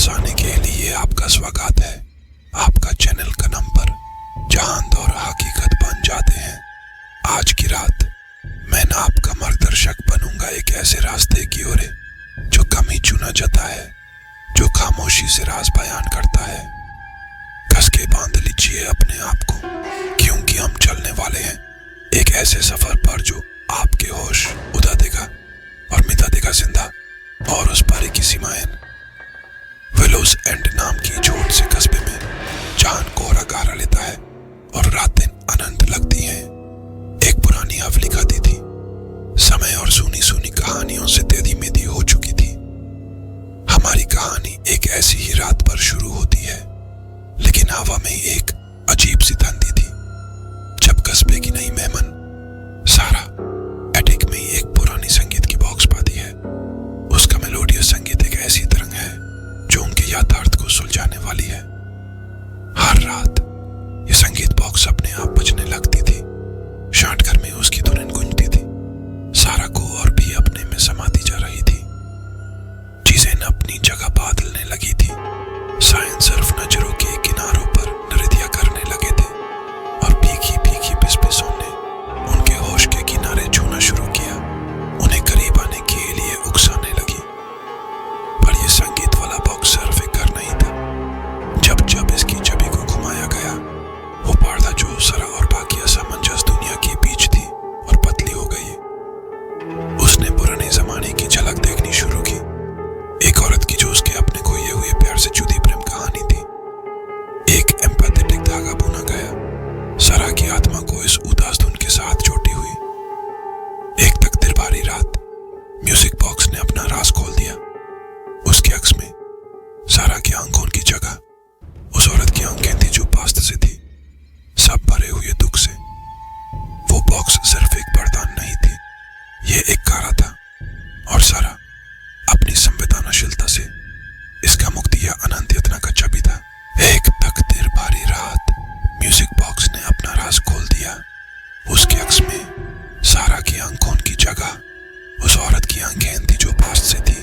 पास आने के लिए आपका स्वागत है। आपका चैनल का नंबर चांद और हकीकत बन जाते हैं। आज की रात मैं ना आपका मार्गदर्शक बनूंगा एक ऐसे रास्ते की ओर जो कम ही चुना जाता है, जो खामोशी से राज बयान करता है। कस के बांध लीजिए अपने आप को, क्योंकि हम चलने वाले हैं एक ऐसे सफर पर जो आपके होश उड़ा देगा और मिटा देगा जिंदा, और उस पारी की सीमाएं विलोस एंड नाम की छोट से कस्बे में चांद कोहरा गहरा लेता है और रातें अनंत लगती हैं। एक पुरानी हवेली खाती थी, समय और सुनी सुनी कहानियों से तेधी मेधी हो चुकी थी। हमारी कहानी एक ऐसी ही रात पर शुरू होती है, लेकिन हवा में एक अजीब सी ठंडी थी जब कस्बे की नई मेहमान सारा एटिक में ही एक पुरानी संगीत की बॉक्स पाती है। उसका मेलोडियस संगीत एक ऐसी तरंग है जो उनके याथार्थ को सुलझाने वाली है। हर रात ये संगीत बॉक्स अपने आप बजने लगती थी, शांत घर में उसकी धुन गूंजती थी। सारा को और भी अपने में समाती जा रही थी। चीजें अपनी जगह बदलने लगी थी। सायन सिर्फ नजरों के किनारों पर नृत्य करने लगे थे और फीकी फीकी पिसपिसों ने उनके होश के किनारे छूना शुरू किया, उन्हें करीब आने के लिए उकसाने लगी। पर यह संगीत वाला बॉक्स सिर्फ एक घर नहीं था। जब जब इसकी छवि को घुमाया गया, वो पर्दा जो सरा और बाकी असमंजस दुनिया के बीच थी और पतली हो गई। उसने पुराने जमाने की झलक देखनी शुरू की, एक औरत की जो उसके अपने खोए हुए प्यार से जुदी प्रेम कहानी थी। एक एम्पैथेटिक धागा बुना गया सरा की आत्मा को इस उदास धुन के साथ जोड़ी हुई। एक तकदीर भरी रात म्यूजिक बॉक्स ने अपना राज खोल दिया। उसकी अक्स में सारा की आंखों की जगह उस औरत की आंखें थी जो पास्त से थी, सब भरे हुए दुख से। वो बॉक्स सिर्फ एक वरदान नहीं थी, ये एक कारा था, और सारा अपनी संवेदनशीलता से इसका मुक्ति या अनंत इतना कच्चा भी था। एक तकदीर भरी रात म्यूजिक बॉक्स ने अपना राज खोल दिया। उसके अक्स में सारा की आंखों की जगह उस औरत की आंखें थी जो पास से थी,